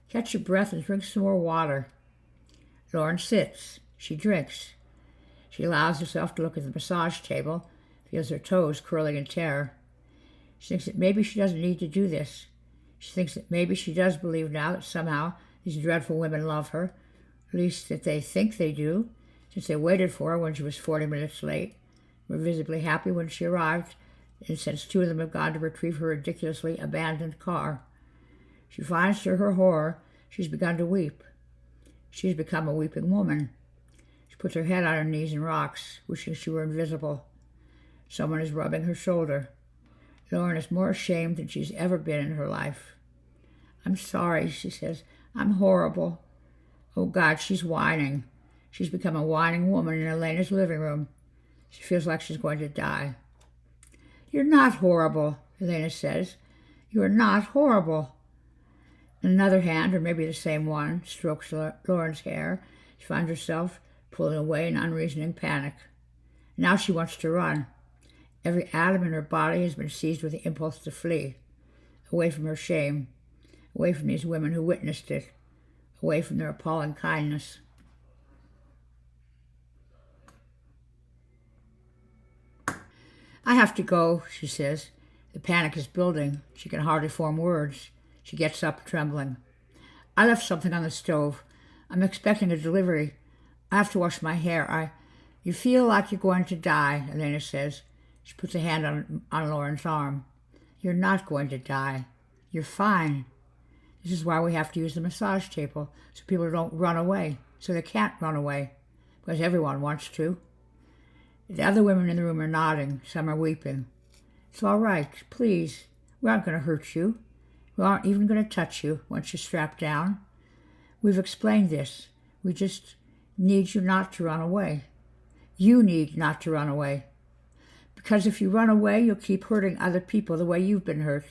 Catch your breath and drink some more water. Lauren sits. She drinks. She allows herself to look at the massage table, feels her toes curling in terror. She thinks that maybe she doesn't need to do this. She thinks that maybe she does believe now that somehow these dreadful women love her, at least that they think they do, since they waited for her when she was 40 minutes late, were visibly happy when she arrived, and since 2 of them have gone to retrieve her ridiculously abandoned car. She finds to her horror she's begun to weep. She's become a weeping woman. She puts her head on her knees and rocks, wishing she were invisible. Someone is rubbing her shoulder. Lauren is more ashamed than she's ever been in her life. "I'm sorry," she says. "I'm horrible." Oh God, she's whining. She's become a whining woman in Elena's living room. She feels like she's going to die. "You're not horrible," Elena says. "You are not horrible." Another hand, or maybe the same one, strokes Lauren's hair. She finds herself pulling away in unreasoning panic. Now she wants to run. Every atom in her body has been seized with the impulse to flee, away from her shame, away from these women who witnessed it, away from their appalling kindness. "I have to go," she says. The panic is building. She can hardly form words. She gets up, trembling. "I left something on the stove. I'm expecting a delivery. I have to wash my hair. You feel like you're going to die," Elena says. She puts a hand on Lauren's arm. "You're not going to die. You're fine. This is why we have to use the massage table, so people don't run away, so they can't run away, because everyone wants to." The other women in the room are nodding. Some are weeping. "It's all right. Please. We aren't going to hurt you. We aren't even going to touch you once you're strapped down. We've explained this. We just need you not to run away. You need not to run away. Because if you run away, you'll keep hurting other people the way you've been hurt.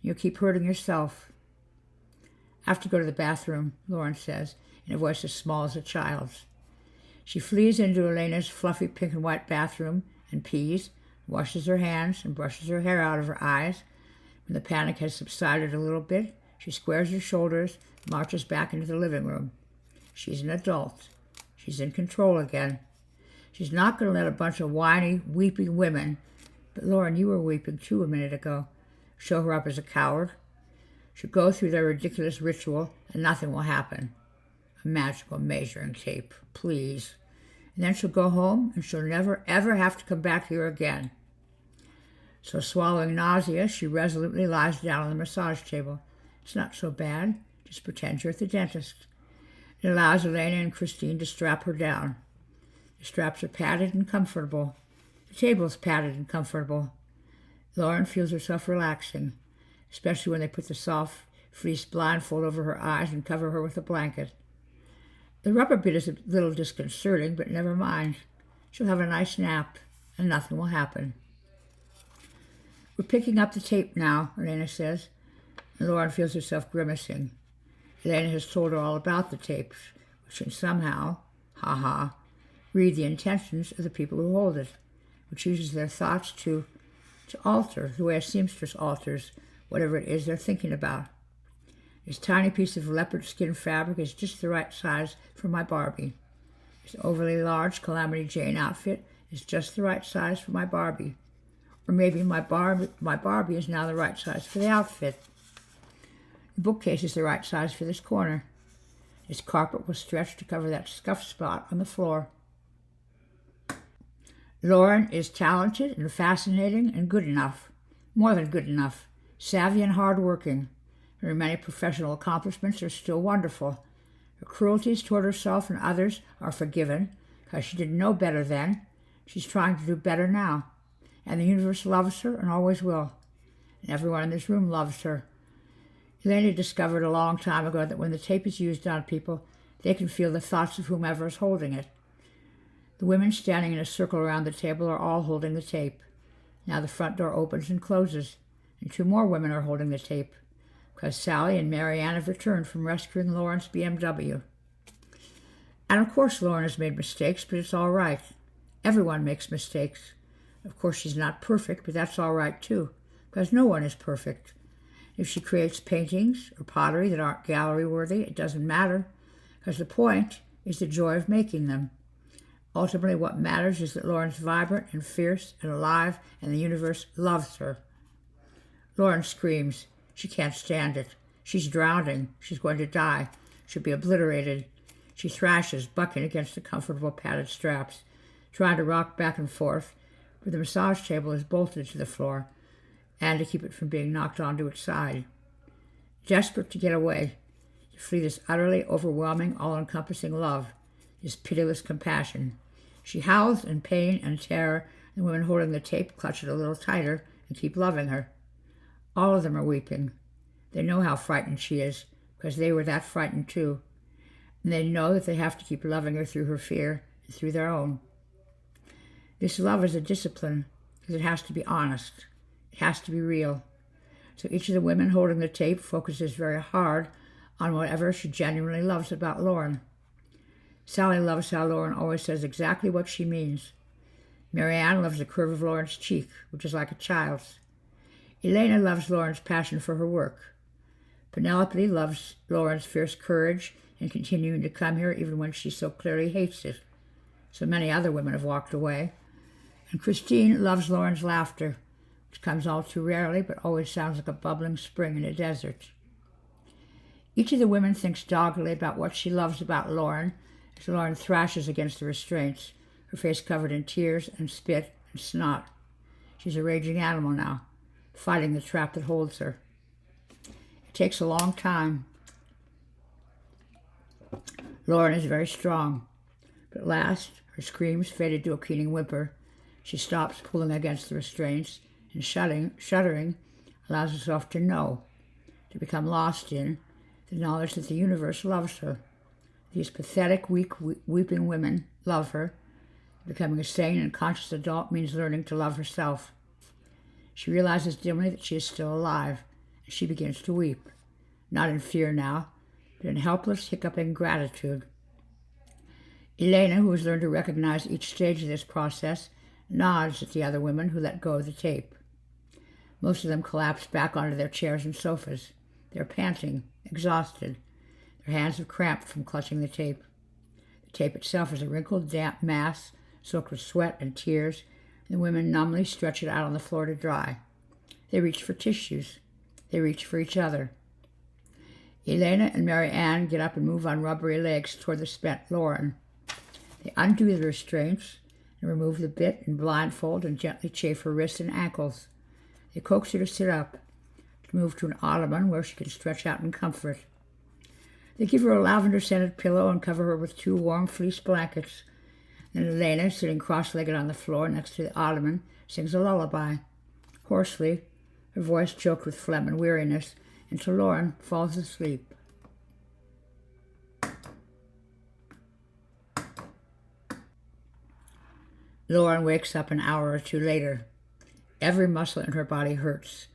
You'll keep hurting yourself." "I have to go to the bathroom," Lauren says, in a voice as small as a child's. She flees into Elena's fluffy pink and white bathroom and pees, washes her hands, and brushes her hair out of her eyes. When the panic has subsided a little bit, she squares her shoulders and marches back into the living room. She's an adult. She's in control again. She's not going to let a bunch of whiny, weeping women, but Lauren, you were weeping too a minute ago, show her up as a coward. She'll go through their ridiculous ritual and nothing will happen. A magical measuring tape, please. And then she'll go home and she'll never, ever have to come back here again. So swallowing nausea, she resolutely lies down on the massage table. It's not so bad. Just pretend you're at the dentist. It allows Elena and Christine to strap her down. The straps are padded and comfortable. The table's padded and comfortable. Lauren feels herself relaxing, especially when they put the soft, fleece blindfold over her eyes and cover her with a blanket. The rubber bit is a little disconcerting, but never mind. She'll have a nice nap, and nothing will happen. "We're picking up the tape now," Elena says, and Lauren feels herself grimacing. Elena has told her all about the tapes, which can somehow, read the intentions of the people who hold it, which uses their thoughts to alter the way a seamstress alters whatever it is they're thinking about. This tiny piece of leopard skin fabric is just the right size for my Barbie. This overly large Calamity Jane outfit is just the right size for my Barbie. Or maybe my Barbie is now the right size for the outfit. The bookcase is the right size for this corner. This carpet was stretched to cover that scuff spot on the floor. Lauren is talented and fascinating and good enough. More than good enough. Savvy and hard-working. Her many professional accomplishments are still wonderful. Her cruelties toward herself and others are forgiven, because she didn't know better then. She's trying to do better now. And the universe loves her and always will. And everyone in this room loves her. Elena discovered a long time ago that when the tape is used on people, they can feel the thoughts of whomever is holding it. The women standing in a circle around the table are all holding the tape. Now the front door opens and closes, and 2 more women are holding the tape, because Sally and Marianne have returned from rescuing Lauren's BMW. And of course Lauren has made mistakes, but it's all right. Everyone makes mistakes. Of course she's not perfect, but that's all right too, because no one is perfect. If she creates paintings or pottery that aren't gallery-worthy, it doesn't matter, because the point is the joy of making them. Ultimately, what matters is that Lauren's vibrant and fierce and alive, and the universe loves her. Lauren screams. She can't stand it. She's drowning. She's going to die. She'll be obliterated. She thrashes, bucking against the comfortable padded straps, trying to rock back and forth, but the massage table is bolted to the floor, and to keep it from being knocked onto its side. Desperate to get away, to flee this utterly overwhelming, all-encompassing love, this pitiless compassion, she howls in pain and terror, and the women holding the tape clutch it a little tighter and keep loving her. All of them are weeping. They know how frightened she is, because they were that frightened too. And they know that they have to keep loving her through her fear and through their own. This love is a discipline, because it has to be honest. It has to be real. So each of the women holding the tape focuses very hard on whatever she genuinely loves about Lauren. Sally loves how Lauren always says exactly what she means. Marianne loves the curve of Lauren's cheek, which is like a child's. Elena loves Lauren's passion for her work. Penelope loves Lauren's fierce courage in continuing to come here even when she so clearly hates it. So many other women have walked away. And Christine loves Lauren's laughter, which comes all too rarely but always sounds like a bubbling spring in a desert. Each of the women thinks doggedly about what she loves about Lauren as Lauren thrashes against the restraints, her face covered in tears and spit and snot. She's a raging animal now, fighting the trap that holds her. It takes a long time. Lauren is very strong, but at last her screams faded to a keening whimper. She stops pulling against the restraints and shuddering allows herself to know, to become lost in the knowledge that the universe loves her. These pathetic, weak, weeping women love her. Becoming a sane and conscious adult means learning to love herself. She realizes dimly that she is still alive, and she begins to weep, not in fear now, but in helpless, hiccuping gratitude. Elena, who has learned to recognize each stage of this process, nods at the other women who let go of the tape. Most of them collapse back onto their chairs and sofas. They're panting, exhausted. Their hands have cramped from clutching the tape. The tape itself is a wrinkled, damp mass, soaked with sweat and tears, and the women numbly stretch it out on the floor to dry. They reach for tissues. They reach for each other. Elena and Mary Ann get up and move on rubbery legs toward the spent Lauren. They undo the restraints and remove the bit and blindfold and gently chafe her wrists and ankles. They coax her to sit up, to move to an ottoman where she can stretch out in comfort. They give her a lavender-scented pillow and cover her with 2 warm fleece blankets. And Elena, sitting cross-legged on the floor next to the ottoman, sings a lullaby. Hoarsely, her voice choked with phlegm and weariness, until Lauren falls asleep. Lauren wakes up an hour or 2 later. Every muscle in her body hurts.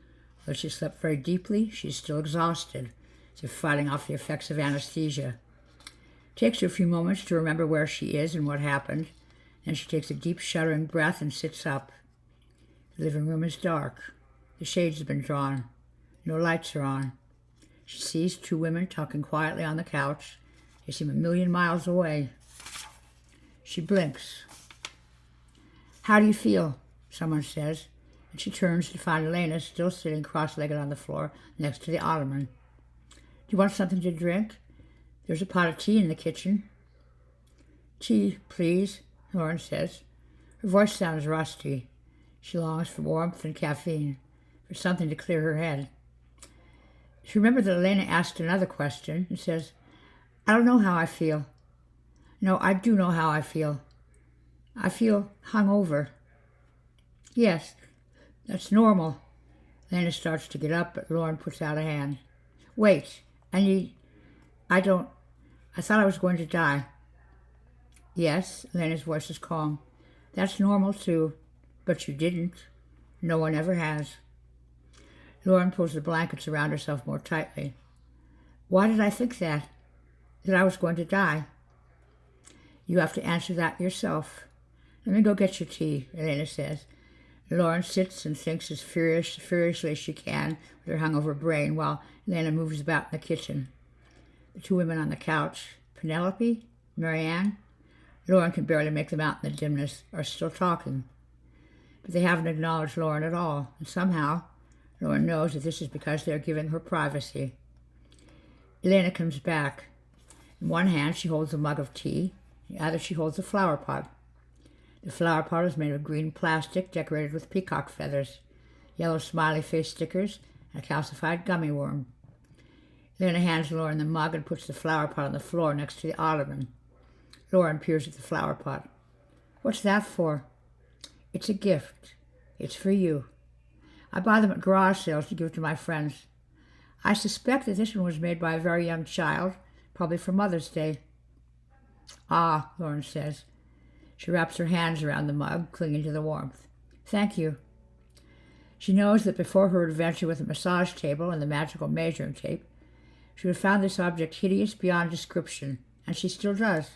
Though she slept very deeply, she's still exhausted, as if fighting off the effects of anesthesia. It takes her a few moments to remember where she is and what happened. Then she takes a deep, shuddering breath and sits up. The living room is dark. The shades have been drawn. No lights are on. She sees 2 women talking quietly on the couch. They seem a million miles away. She blinks. "How do you feel?" someone says, and she turns to find Elena still sitting cross-legged on the floor next to the ottoman. "Do you want something to drink? There's a pot of tea in the kitchen." "Tea, please," Lauren says. Her voice sounds rusty. She longs for warmth and caffeine, for something to clear her head. She remembers that Elena asked another question and says, "I don't know how I feel." "No, I do know how I feel. I feel hungover." "Yes, that's normal." Elena starts to get up, but Lauren puts out a hand. "Wait, I thought I was going to die." "Yes," Elena's voice is calm. "That's normal too, but you didn't. No one ever has." Lauren pulls the blankets around herself more tightly. "Why did I think that? That I was going to die?" "You have to answer that yourself. Let me go get your tea," Elena says. Lauren sits and thinks as furiously as she can with her hungover brain while Elena moves about in the kitchen. The 2 women on the couch, Penelope, Marianne? Lauren can barely make them out in the dimness, are still talking. But they haven't acknowledged Lauren at all, and somehow Lauren knows that this is because they're giving her privacy. Elena comes back. In one hand she holds a mug of tea, in the other she holds a flower pot. The flower pot is made of green plastic decorated with peacock feathers, yellow smiley face stickers, and a calcified gummy worm. Elena hands Lauren the mug and puts the flower pot on the floor next to the ottoman. Lauren peers at the flower pot. What's that for? It's a gift. It's for you. I buy them at garage sales to give to my friends. I suspect that this one was made by a very young child, probably for Mother's Day. Ah, Lauren says. She wraps her hands around the mug, clinging to the warmth. Thank you. She knows that before her adventure with the massage table and the magical measuring tape, she would have found this object hideous beyond description, and she still does.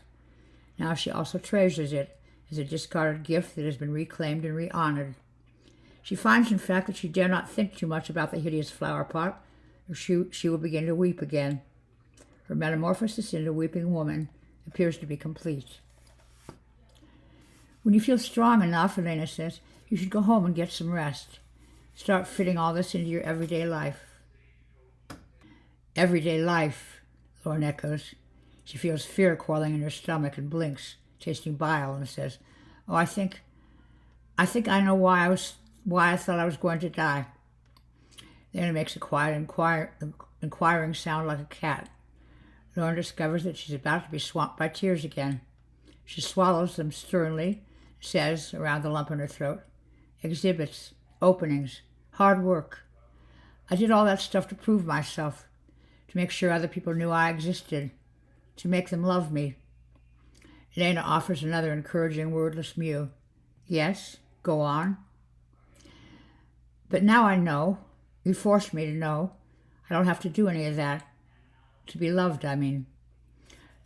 Now she also treasures it as a discarded gift that has been reclaimed and re-honored. She finds, in fact, that she dare not think too much about the hideous flower pot, or she will begin to weep again. Her metamorphosis into a weeping woman appears to be complete. When you feel strong enough, Elena says, you should go home and get some rest. Start fitting all this into your everyday life. Everyday life, Lauren echoes. She feels fear quelling in her stomach and blinks, tasting bile, and says, Oh, I think I know why I thought I was going to die. Then it makes a quiet, inquiring sound like a cat. Lauren discovers that she's about to be swamped by tears again. She swallows them sternly, says, around the lump in her throat, exhibits, openings, hard work. I did all that stuff to prove myself, to make sure other people knew I existed, to make them love me. Elena offers another encouraging, wordless mew. Yes, go on. But now I know. You forced me to know. I don't have to do any of that. To be loved, I mean.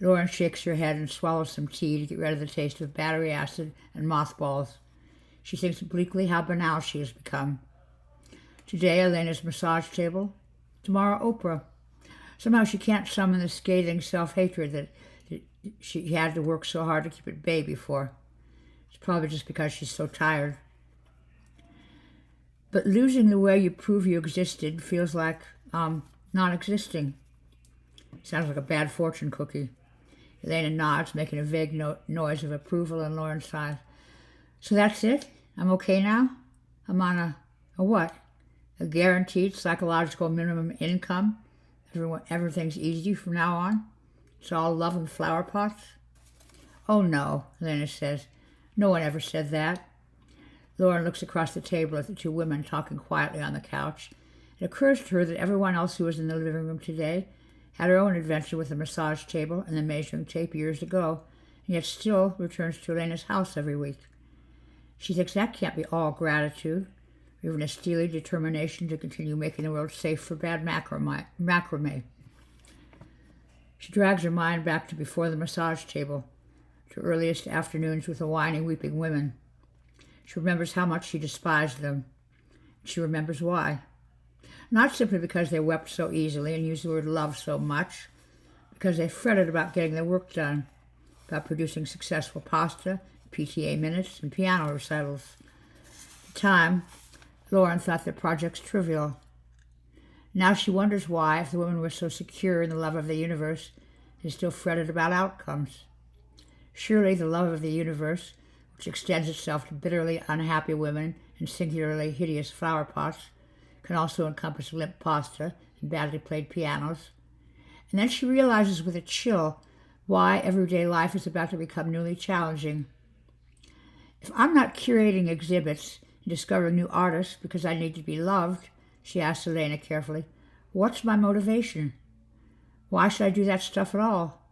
Lauren shakes her head and swallows some tea to get rid of the taste of battery acid and mothballs. She thinks obliquely how banal she has become. Today, Elena's massage table. Tomorrow, Oprah. Somehow she can't summon the scathing self-hatred that she had to work so hard to keep at bay before. It's probably just because she's so tired. But losing the way you prove you existed feels like, not existing. Sounds like a bad fortune cookie. Elena nods, making a vague noise of approval, and Lauren sighs. So that's it? I'm okay now? I'm on a what? A guaranteed psychological minimum income? Everything's easy from now on? It's all love and flower pots? Oh no, Elena says. No one ever said that. Lauren looks across the table at the two women talking quietly on the couch. It occurs to her that everyone else who was in the living room today had her own adventure with the massage table and the measuring tape years ago, and yet still returns to Elena's house every week. She thinks that can't be all gratitude, or even a steely determination to continue making the world safe for bad macrame. She drags her mind back to before the massage table, to earliest afternoons with the whining, weeping women. She remembers how much she despised them. She remembers why. Not simply because they wept so easily and used the word love so much, because they fretted about getting their work done, about producing successful pasta, PTA minutes, and piano recitals. At the time, Lauren thought their projects trivial. Now she wonders why, if the women were so secure in the love of the universe, they still fretted about outcomes. Surely the love of the universe, which extends itself to bitterly unhappy women and singularly hideous flower pots, can also encompass limp pasta and badly played pianos. And then she realizes with a chill why everyday life is about to become newly challenging. If I'm not curating exhibits and discovering new artists because I need to be loved, she asks Elena carefully, what's my motivation? Why should I do that stuff at all?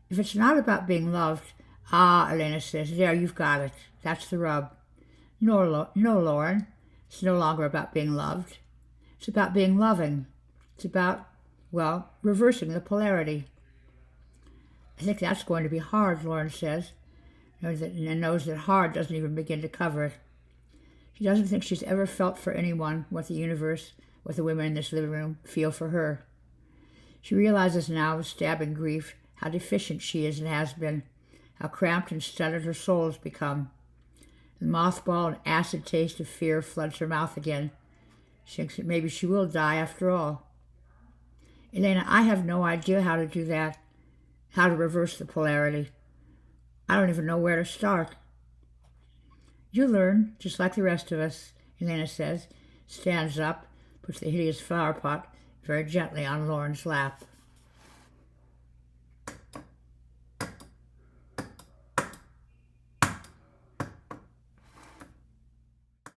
If it's not about being loved, Elena says, there, you've got it. That's the rub. No, Lauren. It's no longer about being loved. It's about being loving. It's about, reversing the polarity. I think that's going to be hard, Lauren says, and knows that hard doesn't even begin to cover it. She doesn't think she's ever felt for anyone what the universe, what the women in this living room feel for her. She realizes now with stabbing grief how deficient she is and has been, how cramped and stuttered her soul has become. The mothball and acid taste of fear floods her mouth again. She thinks that maybe she will die after all. Elena, I have no idea how to do that, how to reverse the polarity. I don't even know where to start. You learn, just like the rest of us, Elena says, stands up, puts the hideous flower pot very gently on Lauren's lap.